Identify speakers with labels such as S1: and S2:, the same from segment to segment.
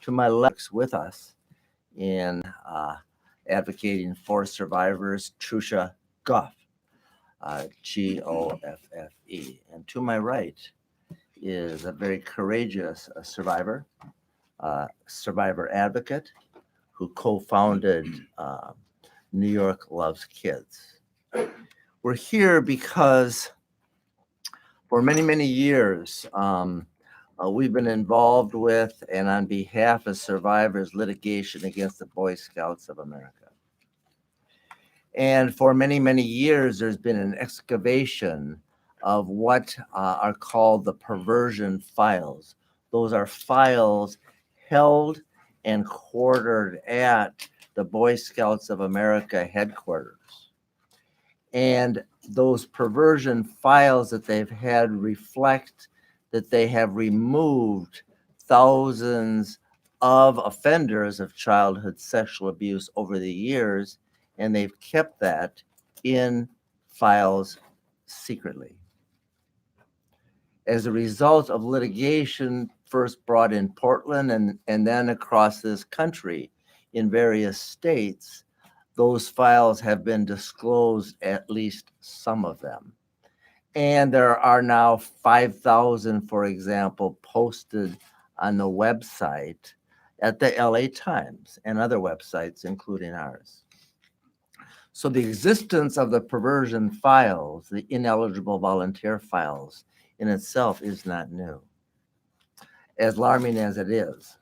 S1: to my left with us in advocating for survivors, Trusha Goff, Goffe. And to my right is a very courageous survivor advocate who co-founded New York Loves Kids. We're here because for many, many years, we've been involved with and on behalf of survivors litigation against the Boy Scouts of America. And for many, many years, there's been an excavation of what are called the perversion files. Those are files held and quartered at the Boy Scouts of America headquarters. And those perversion files that they've had reflect that they have removed thousands of offenders of childhood sexual abuse over the years, and they've kept that in files secretly. As a result of litigation first brought in Portland and then across this country in various states, those files have been disclosed, at least some of them. And there are now 5,000, for example, posted on the website at the LA Times and other websites, including ours. So the existence of the perversion files, the ineligible volunteer files in itself is not new, as alarming as it is.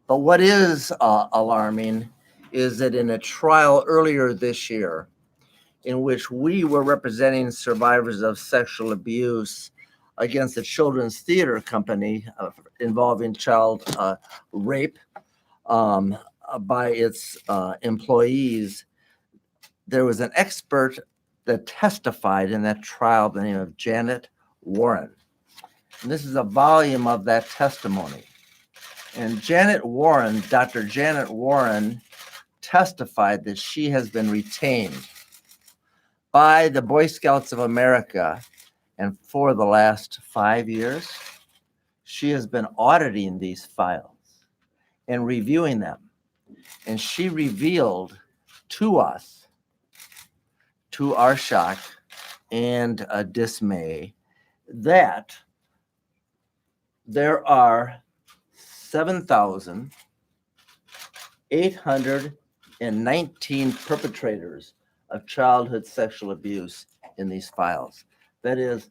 S1: But what is alarming is that in a trial earlier this year, in which we were representing survivors of sexual abuse against the Children's Theater Company involving child rape by its employees, there was an expert that testified in that trial by the name of Janet Warren. And this is a volume of that testimony. And Dr. Janet Warren testified that she has been retained by the Boy Scouts of America, and for the last 5 years, she has been auditing these files and reviewing them. And she revealed to us, to our shock and dismay, that there are 7,819 perpetrators of childhood sexual abuse in these files. That is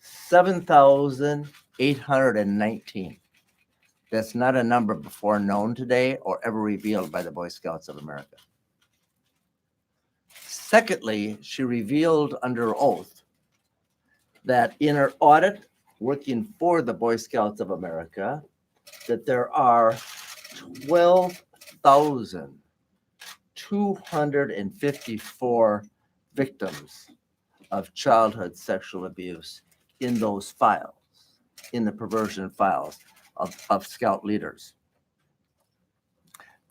S1: 7,819. That's not a number before known today or ever revealed by the Boy Scouts of America. Secondly, she revealed under oath that in her audit working for the Boy Scouts of America, that there are 12,254 victims of childhood sexual abuse in those files, in the perversion files of Scout leaders.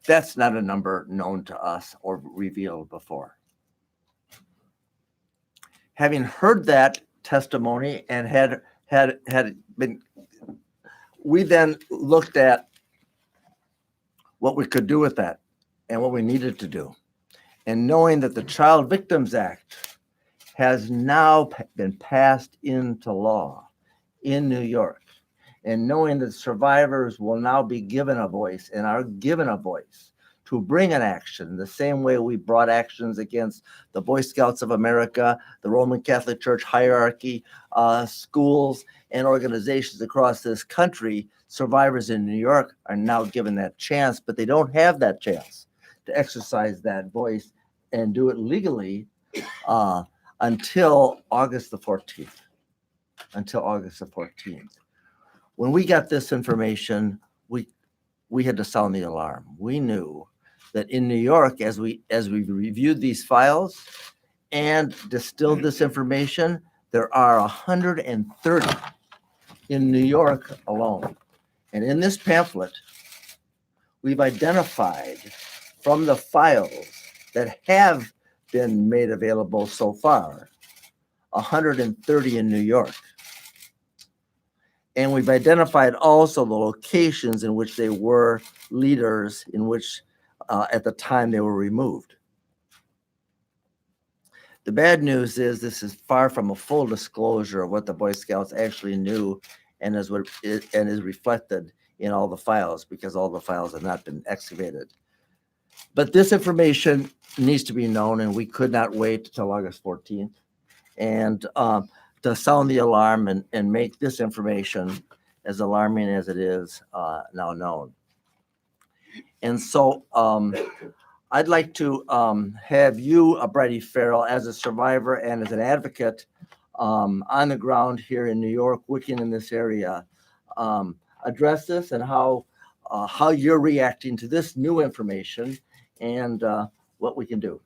S1: That's not a number known to us or revealed before. Having heard that testimony and had been, we then looked at what we could do with that and what we needed to do. And knowing that the Child Victims Act has now been passed into law in New York, and knowing that survivors will now be given a voice and are given a voice to bring an action the same way we brought actions against the Boy Scouts of America, the Roman Catholic Church hierarchy, schools and organizations across this country. Survivors in New York are now given that chance, but they don't have that chance to exercise that voice and do it legally until August the 14th. Until August the 14th. When we got this information, we had to sound the alarm. We knew that in New York, as we reviewed these files and distilled this information, there are 130 in New York alone. And in this pamphlet, we've identified from the files that have been made available so far, 130 in New York. And we've identified also the locations in which they were leaders, in which at the time they were removed. The bad news is this is far from a full disclosure of what the Boy Scouts actually knew and is reflected in all the files, because all the files have not been excavated. But this information needs to be known, and we could not wait till August 14th and to sound the alarm and make this information, as alarming as it is, now known. And so I'd like to have you, Bridie Farrell, as a survivor and as an advocate on the ground here in New York, working in this area, address this and how you're reacting to this new information and what we can do.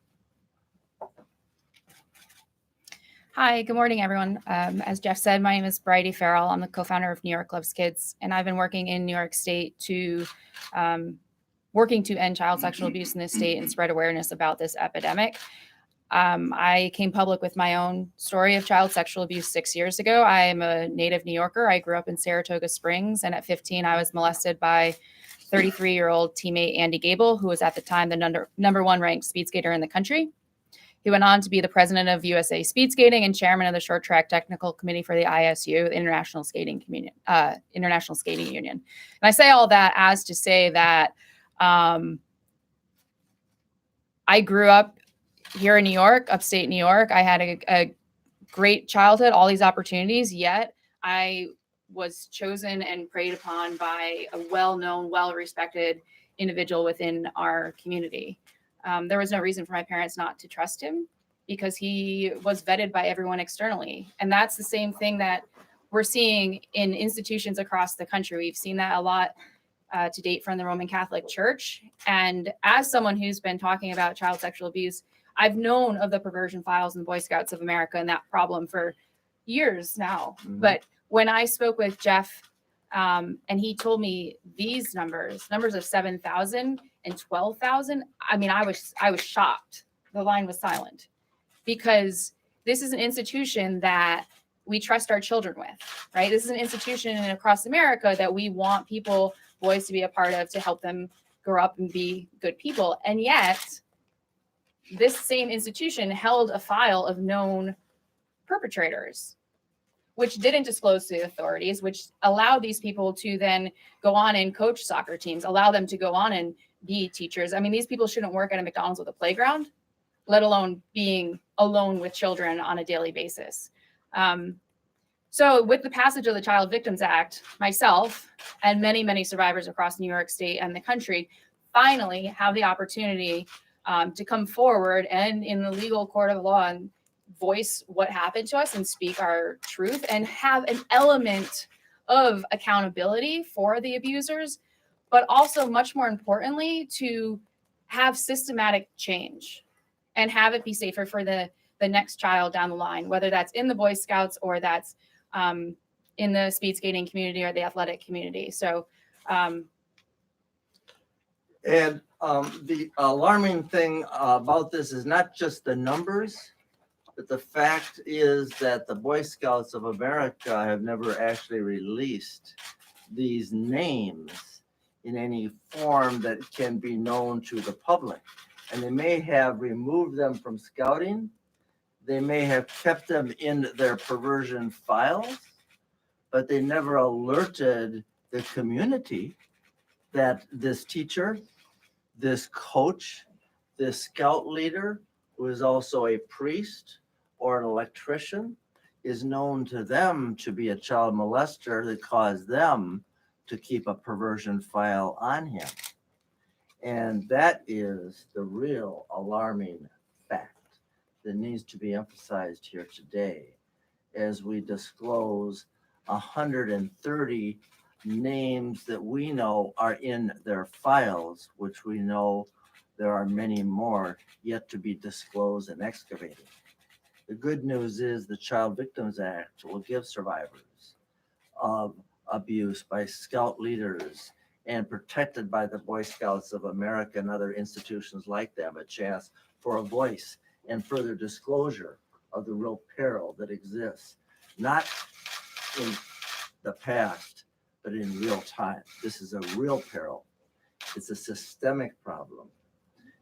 S2: Hi, good morning, everyone. As Jeff said, my name is Bridie Farrell. I'm the co-founder of New York Loves Kids, and I've been working in New York State to end child sexual abuse in this state and spread awareness about this epidemic. I came public with my own story of child sexual abuse 6 years ago. I am a native New Yorker. I grew up in Saratoga Springs, and at 15, I was molested by 33-year-old teammate Andy Gable, who was at the time the number one ranked speed skater in the country. He went on to be the president of USA Speed Skating and chairman of the Short Track Technical Committee for the ISU, the International Skating Union. And I say all that as to say that I grew up here in New York, upstate New York. I had a great childhood, all these opportunities, yet I was chosen and preyed upon by a well-known, well-respected individual within our community. There was no reason for my parents not to trust him because he was vetted by everyone externally. And that's the same thing that we're seeing in institutions across the country. We've seen that a lot to date from the Roman Catholic Church. And as someone who's been talking about child sexual abuse, I've known of the perversion files in the Boy Scouts of America and that problem for years now. Mm-hmm. But when I spoke with Jeff and he told me these numbers of 7,000 and 12,000, I mean, I was shocked. The line was silent because this is an institution that we trust our children with, right? This is an institution across America that we want boys to be a part of, to help them grow up and be good people. And yet this same institution held a file of known perpetrators, which didn't disclose to the authorities, which allowed these people to then go on and coach soccer teams, allow them to go on and be teachers. I mean, these people shouldn't work at a McDonald's with a playground, let alone being alone with children on a daily basis. So with the passage of the Child Victims Act, myself and many, many survivors across New York State and the country finally have the opportunity to come forward and in the legal court of law and voice what happened to us and speak our truth and have an element of accountability for the abusers, but also much more importantly, to have systematic change and have it be safer for the next child down the line, whether that's in the Boy Scouts or that's in the speed skating community or the athletic community. So,
S1: the alarming thing about this is not just the numbers, but the fact is that the Boy Scouts of America have never actually released these names in any form that can be known to the public. And they may have removed them from scouting. They may have kept them in their perversion files, but they never alerted the community that this teacher, this coach, this scout leader, who is also a priest or an electrician, is known to them to be a child molester that caused them to keep a perversion file on him. And that is the real alarming fact that needs to be emphasized here today as we disclose 130 names that we know are in their files, which we know there are many more yet to be disclosed and excavated. The good news is the Child Victims Act will give survivors of abuse by scout leaders and protected by the Boy Scouts of America and other institutions like them a chance for a voice and further disclosure of the real peril that exists, not in the past, but in real time. This is a real peril. It's a systemic problem.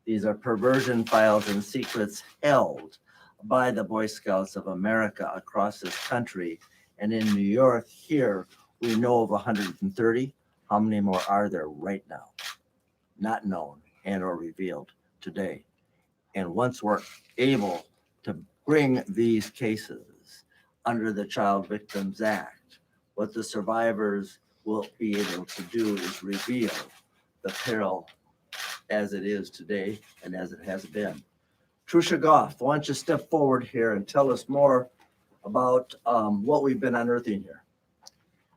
S1: These are perversion files and secrets held by the Boy Scouts of America across this country. And in New York, here, we know of 130. How many more are there right now? Not known and or revealed today. And once we're able to bring these cases under the Child Victims Act, what the survivors will be able to do is reveal the peril as it is today and as it has been. Trusha Goff, why don't you step forward here and tell us more about what we've been unearthing here.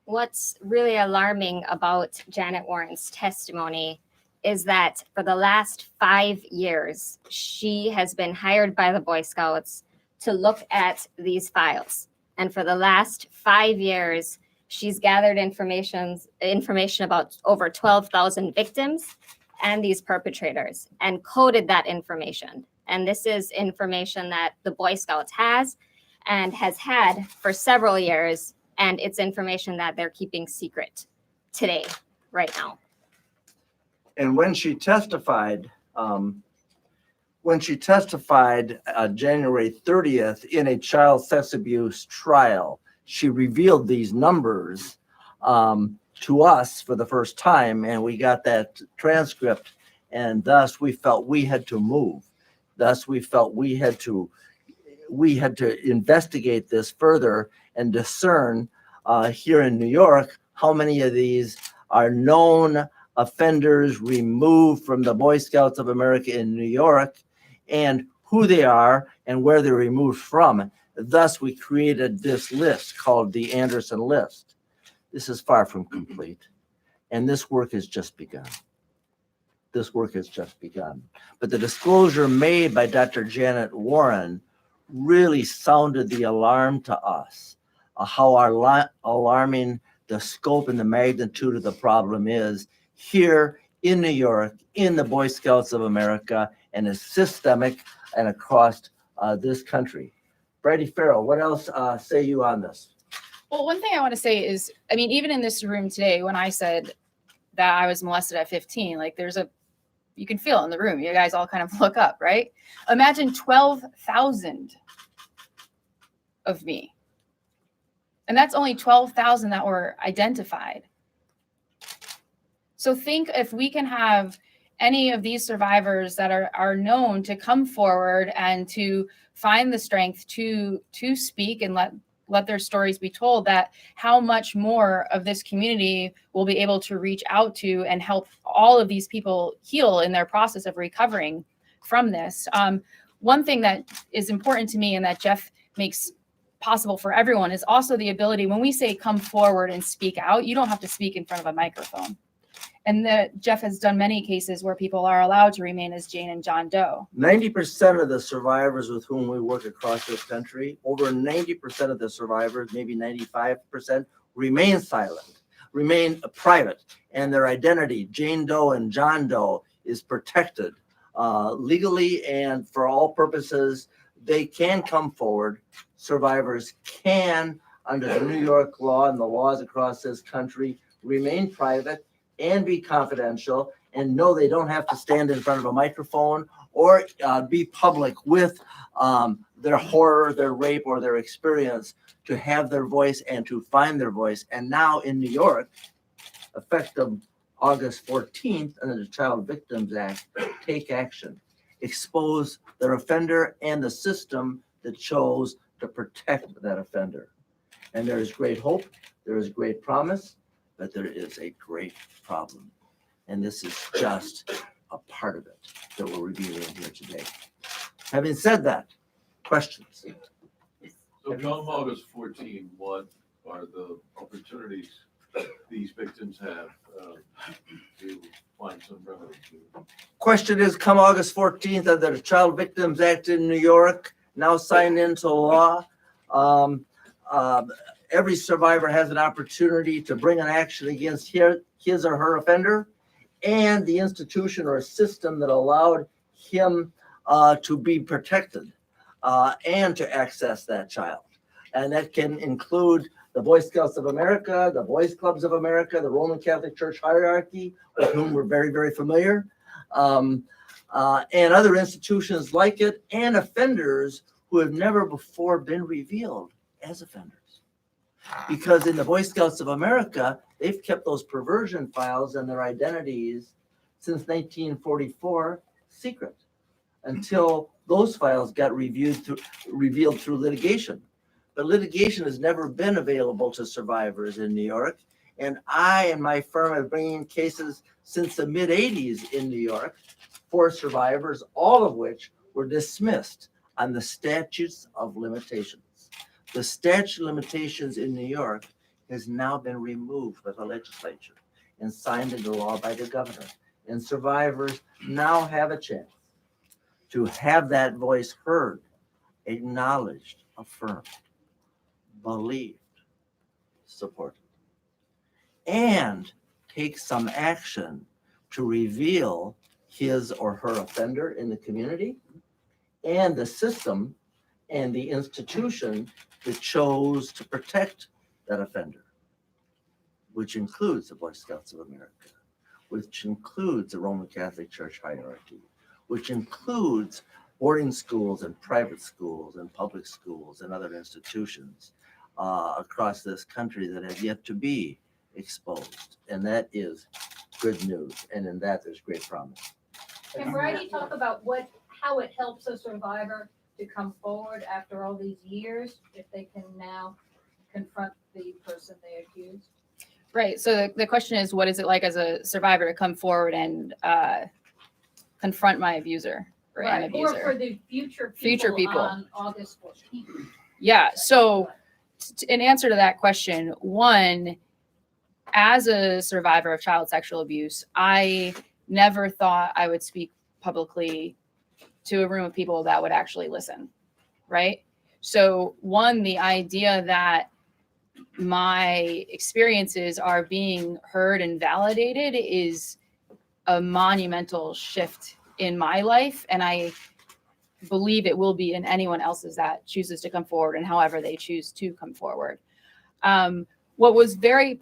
S3: What's really alarming about Janet Warren's testimony is that for the last 5 years, she has been hired by the Boy Scouts to look at these files. And for the last 5 years, she's gathered information about over 12,000 victims and these perpetrators and coded that information. And this is information that the Boy Scouts has and has had for several years. And it's information that they're keeping secret today, right now.
S1: And when she testified January 30th in a child sex abuse trial, she revealed these numbers to us for the first time, and we got that transcript, and thus we felt we had to move. Thus we felt we had to investigate this further and discern here in New York how many of these are known offenders removed from the Boy Scouts of America in New York, and who they are and where they're removed from. Thus, we created this list called the Anderson List. This is far from complete, and this work has just begun. But the disclosure made by Dr. Janet Warren really sounded the alarm to us, how alarming the scope and the magnitude of the problem is here in New York, in the Boy Scouts of America, and is systemic and across this country. Brady Farrell, what else say you on this?
S2: Well, one thing I want to say is, I mean, even in this room today, when I said that I was molested at 15, like you can feel it in the room. You guys all kind of look up, right? Imagine 12,000 of me. And that's only 12,000 that were identified. So think if we can have any of these survivors that are known to come forward and to find the strength to speak and let their stories be told, that how much more of this community will be able to reach out to and help all of these people heal in their process of recovering from this. One thing that is important to me and that Jeff makes possible for everyone is also the ability, when we say come forward and speak out, you don't have to speak in front of a microphone. And Jeff has done many cases where people are allowed to remain as Jane and John Doe.
S1: 90% of the survivors with whom we work across this country, over 90% of the survivors, maybe 95%, remain silent, remain private, and their identity, Jane Doe and John Doe, is protected legally, and for all purposes, they can come forward. Survivors can, under the New York law and the laws across this country, remain private and be confidential, and know they don't have to stand in front of a microphone or be public with their horror, their rape, or their experience, to have their voice and to find their voice. And now in New York, effective August 14th, under the Child Victims Act, take action. Expose their offender and the system that chose to protect that offender. And there is great hope, there is great promise, but there is a great problem. And this is just a part of it that we're reviewing here today. Having said that, questions?
S4: So come August 14, what are the opportunities that these victims have to find some remedy?
S1: Question is, come August 14th, under the Child Victims Act in New York, now signed into law, every survivor has an opportunity to bring an action against his or her offender and the institution or system that allowed him to be protected and to access that child. And that can include the Boy Scouts of America, the Boys Clubs of America, the Roman Catholic Church hierarchy, with whom we're very, very familiar, and other institutions like it, and offenders who have never before been revealed as offenders. Because in the Boy Scouts of America, they've kept those perversion files and their identities since 1944 secret until those files got revealed through litigation. But litigation has never been available to survivors in New York. And I and my firm have been in cases since the mid-'80s in New York for survivors, all of which were dismissed on the statutes of limitations. The statute of limitations in New York has now been removed by the legislature and signed into law by the governor. And survivors now have a chance to have that voice heard, acknowledged, affirmed, believed, supported, and take some action to reveal his or her offender in the community and the system and the institution that chose to protect that offender, which includes the Boy Scouts of America, which includes the Roman Catholic Church hierarchy, which includes boarding schools and private schools and public schools and other institutions across this country that have yet to be exposed. And that is good news. And in that, there's great promise.
S5: Can Brady talk about how it helps a survivor to come forward after all these years, if they can now confront the person they accused?
S2: Right. So the question is, what is it like as a survivor to come forward and confront my abuser or an
S5: Right, or
S2: abuser?
S5: for the future
S2: people.
S5: on August 14th.
S2: Yeah. So in answer to that question, one, as a survivor of child sexual abuse, I never thought I would speak publicly to a room of people that would actually listen. Right. So one, the idea that my experiences are being heard and validated is a monumental shift in my life. And I believe it will be in anyone else's that chooses to come forward and however they choose to come forward. What was very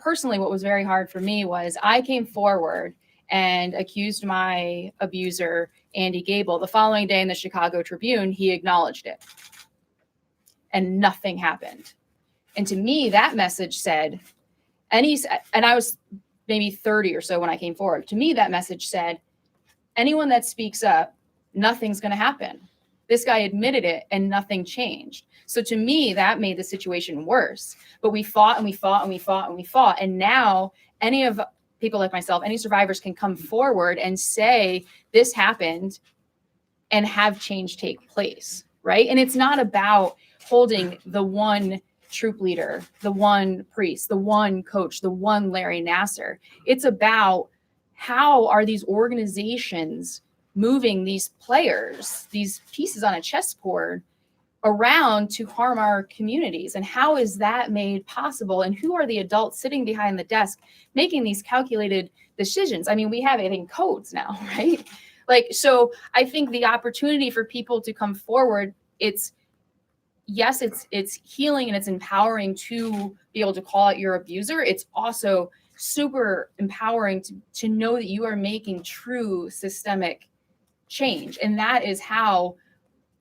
S2: hard for me was I came forward and accused my abuser, Andy Gable. The following day in the Chicago Tribune, he acknowledged it and nothing happened. And to me, that message said, and I was maybe 30 or so when I came forward. To me, that message said, anyone that speaks up, nothing's going to happen. This guy admitted it and nothing changed. So to me, that made the situation worse. But we fought and we fought and we fought and we fought. And now any of people like myself, any survivors can come forward and say, this happened and have change take place, right? And it's not about holding the one troop leader, the one priest, the one coach, the one Larry Nassar. It's about how are these organizations moving these players, these pieces on a chessboard around to harm our communities, and how is that made possible, and who are the adults sitting behind the desk making these calculated decisions? I mean, we have it in codes now, right? Like, so I think the opportunity for people to come forward, it's healing and it's empowering to be able to call out your abuser. It's also super empowering to know that you are making true systemic change. And that is how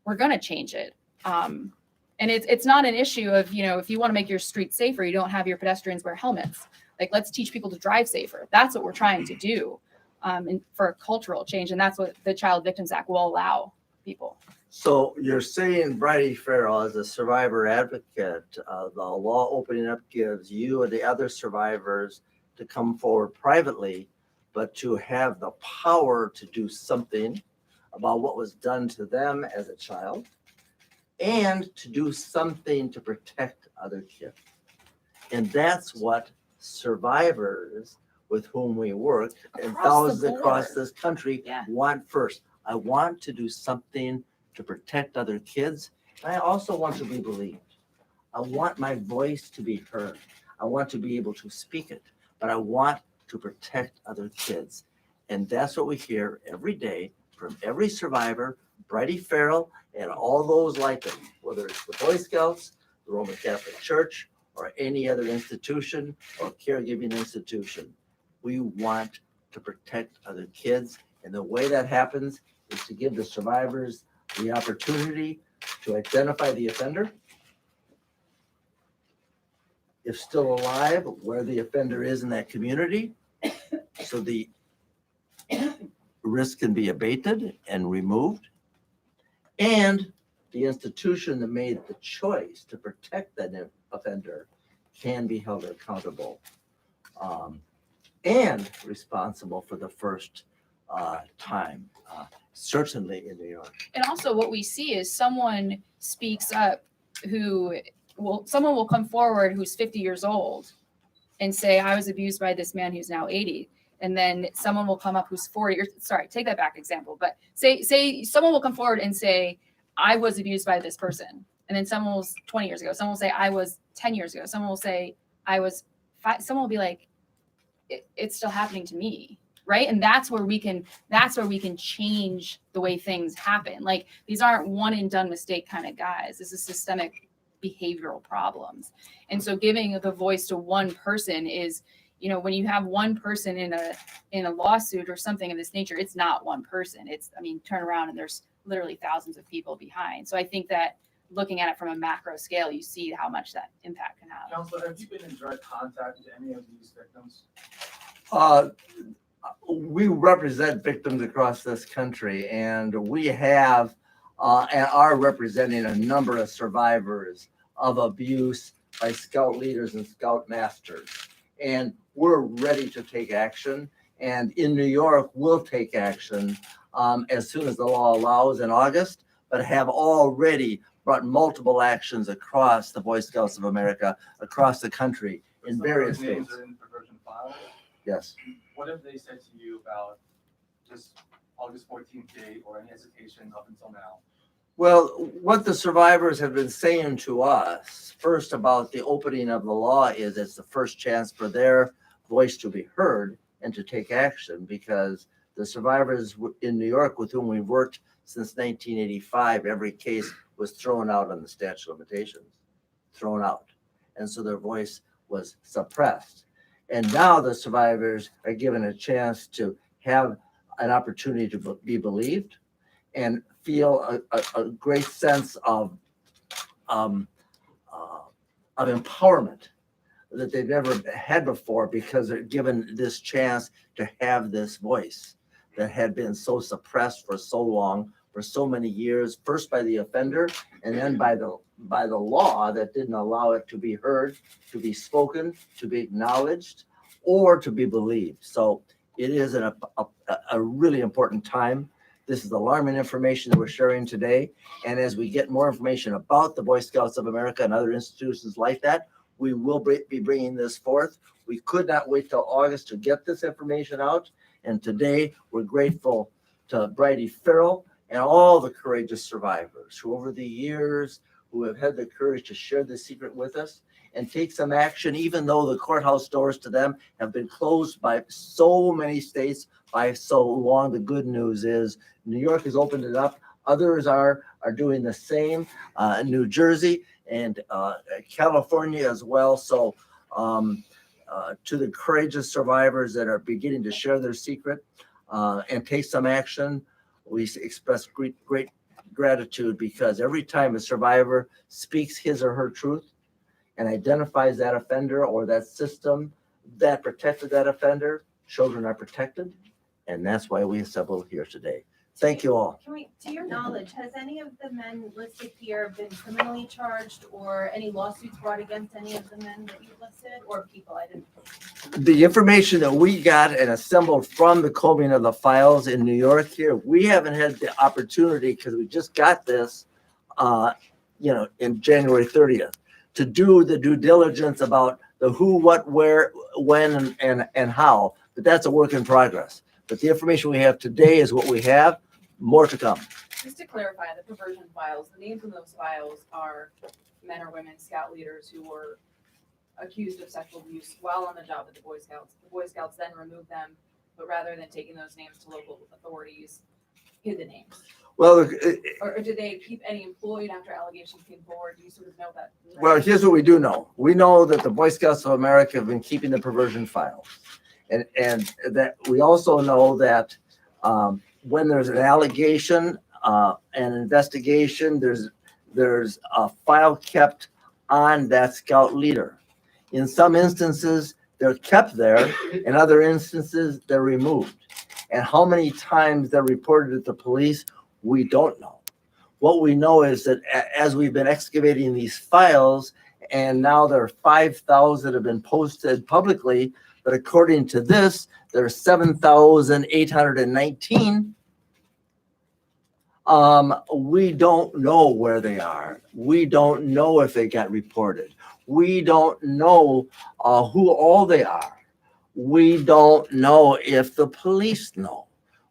S2: we're going to change it. And it's not an issue of, if you want to make your street safer, you don't have your pedestrians wear helmets. Like, let's teach people to drive safer. That's what we're trying to do and for a cultural change. And that's what the Child Victims Act will allow people.
S1: So you're saying, Bridie Farrell, as a survivor advocate, the law opening up gives you and the other survivors to come forward privately, but to have the power to do something about what was done to them as a child and to do something to protect other kids. And that's what survivors with whom we work and thousands across this country want first. I want to do something to protect other kids. I also want to be believed. I want my voice to be heard. I want to be able to speak it, but I want to protect other kids. And that's what we hear every day from every survivor, Bridie Farrell, and all those like them, whether it's the Boy Scouts, the Roman Catholic Church, or any other institution or caregiving institution. We want to protect other kids. And the way that happens is to give the survivors the opportunity to identify the offender, if still alive, where the offender is in that community, so the risk can be abated and removed. And the institution that made the choice to protect that offender can be held accountable and responsible for the first time, certainly in New York.
S2: And also what we see is someone speaks up someone will come forward who's 50 years old and say, I was abused by this man who's now 80. And then someone will come up who's 40 or sorry, take that back example, but say someone will come forward and say, I was abused by this person. And then someone was 20 years ago. Someone will say, I was 10 years ago. Someone will say, I was 5. Someone will be like, it's still happening to me. Right. And that's where we can change the way things happen. Like, these aren't one and done mistake kind of guys. This is systemic behavioral problems. And so giving the voice to one person is, when you have one person in a lawsuit or something of this nature, it's not one person. Turn around and there's literally thousands of people behind. So I think that looking at it from a macro scale, you see how much that impact can have.
S6: Counselor, have you been in direct contact with any of these victims?
S1: We represent victims across this country, and we have and are representing a number of survivors of abuse by Scout leaders and Scout masters. And we're ready to take action. And in New York, we'll take action as soon as the law allows in August, but have already brought multiple actions across the Boy Scouts of America, across the country, in
S6: Some
S1: various
S6: of those names
S1: states.
S6: are in perversion files.
S1: Yes.
S6: What have they said to you about this August 14th date or any hesitation up until now?
S1: Well, what the survivors have been saying to us, first about the opening of the law, is it's the first chance for their voice to be heard and to take action, because the survivors in New York with whom we've worked since 1985, every case was thrown out on the statute of limitations, thrown out. And so their voice was suppressed. And now the survivors are given a chance to have an opportunity to be believed and feel a great sense of empowerment that they've never had before, because they're given this chance to have this voice that had been so suppressed for so long, for so many years, first by the offender and then by the law that didn't allow it to be heard, to be spoken, to be acknowledged, or to be believed. So it is a really important time. This is alarming information that we're sharing today. And as we get more information about the Boy Scouts of America and other institutions like that, we will be bringing this forth. We could not wait till August to get this information out. And today we're grateful to Bridie Farrell and all the courageous survivors who over the years who have had the courage to share this secret with us and take some action, even though the courthouse doors to them have been closed by so many states by so long. The good news is New York has opened it up. Others are doing the same, New Jersey and California as well. So to the courageous survivors that are beginning to share their secret and take some action, we express great gratitude, because every time a survivor speaks his or her truth and identifies that offender or that system that protected that offender, children are protected. And that's why we assembled here today. Thank you all.
S7: To your knowledge, has any of the men listed here been criminally charged or any lawsuits brought against any of the men that you listed, or people? I didn't.
S1: The information that we got and assembled from the combing of the files in New York here, we haven't had the opportunity, because we just got this, in January 30th, to do the due diligence about the who, what, where, when, and how. But that's a work in progress. But the information we have today is what we have. More to come.
S8: Just to clarify, the perversion files, the names in those files are men or women Scout leaders who were accused of sexual abuse while on the job at the Boy Scouts. The Boy Scouts then removed them, but rather than taking those names to local authorities, hid the names?
S1: Well,
S8: Or did they keep any employed after allegations came forward? Do you sort of know that?
S1: well, here's what we do know. We know that the Boy Scouts of America have been keeping the perversion files. And that we also know that when there's an allegation, an investigation, there's a file kept on that scout leader. In some instances, they're kept there. In other instances, they're removed. And how many times they're reported to the police, we don't know. What we know is that as we've been excavating these files, and now there are 5,000 that have been posted publicly, but according to this, there are 7,819. We don't know where they are. We don't know if they got reported. We don't know who all they are. We don't know if the police know.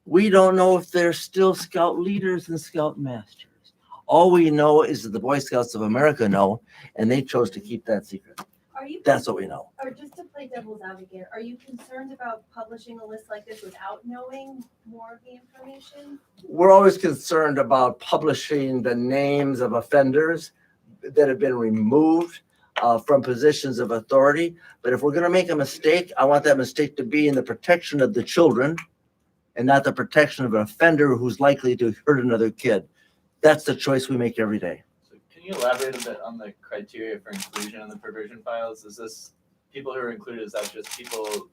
S1: We don't know if they're still scout leaders and scout masters. All we know is that the Boy Scouts of America know, and they chose to keep that secret.
S7: Are you,
S1: That's what we know.
S7: or just to play devil's advocate, are you concerned about publishing a list like this without knowing more of the information?
S1: We're always concerned about publishing the names of offenders that have been removed from positions of authority. But if we're going to make a mistake, I want that mistake to be in the protection of the children and not the protection of an offender who's likely to hurt another kid. That's the choice we make every day.
S9: So can you elaborate a bit on the criteria for inclusion in the perversion files? Is this people who are included, is that just people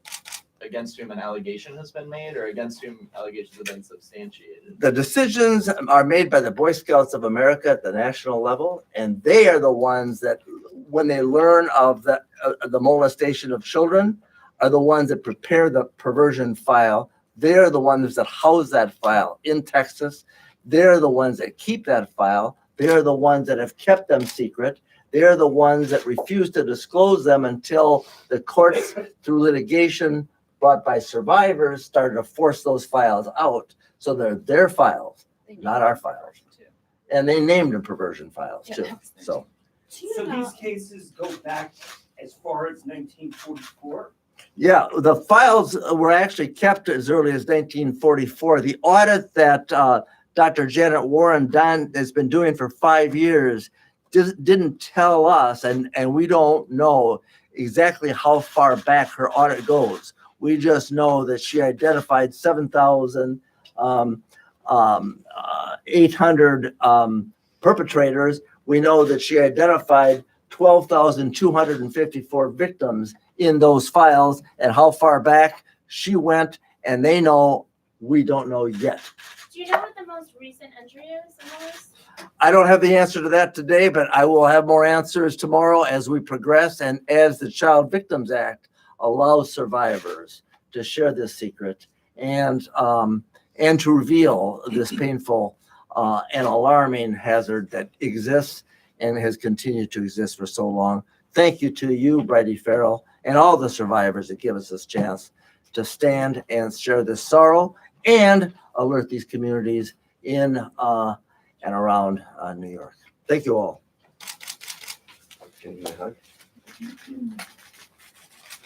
S9: against whom an allegation has been made or against whom allegations have been substantiated?
S1: The decisions are made by the Boy Scouts of America at the national level, and they are the ones that, when they learn of the molestation of children, are the ones that prepare the perversion file. They're the ones that house that file in Texas. They're the ones that keep that file. They're the ones that have kept them secret. They're the ones that refuse to disclose them until the courts, through litigation brought by survivors, started to force those files out. So they're their files, not our files. And they named them perversion files too. So
S10: So these cases go back as far as 1944?
S1: yeah, the files were actually kept as early as 1944. The audit that Dr. Janet Warren has been doing for 5 years didn't tell us, and we don't know exactly how far back her audit goes. We just know that she identified 7,800 perpetrators. We know that she identified 12,254 victims in those files, and how far back she went, and they know, we don't know yet.
S11: Do you know what the most recent entry is in the list?
S1: I don't have the answer to that today, but I will have more answers tomorrow as we progress and as the Child Victims Act allows survivors to share this secret and to reveal this painful and alarming hazard that exists and has continued to exist for so long. Thank you to you, Bridie Farrell, and all the survivors that give us this chance to stand and share this sorrow and alert these communities in and around New York. Thank you all. Can you give me a hug?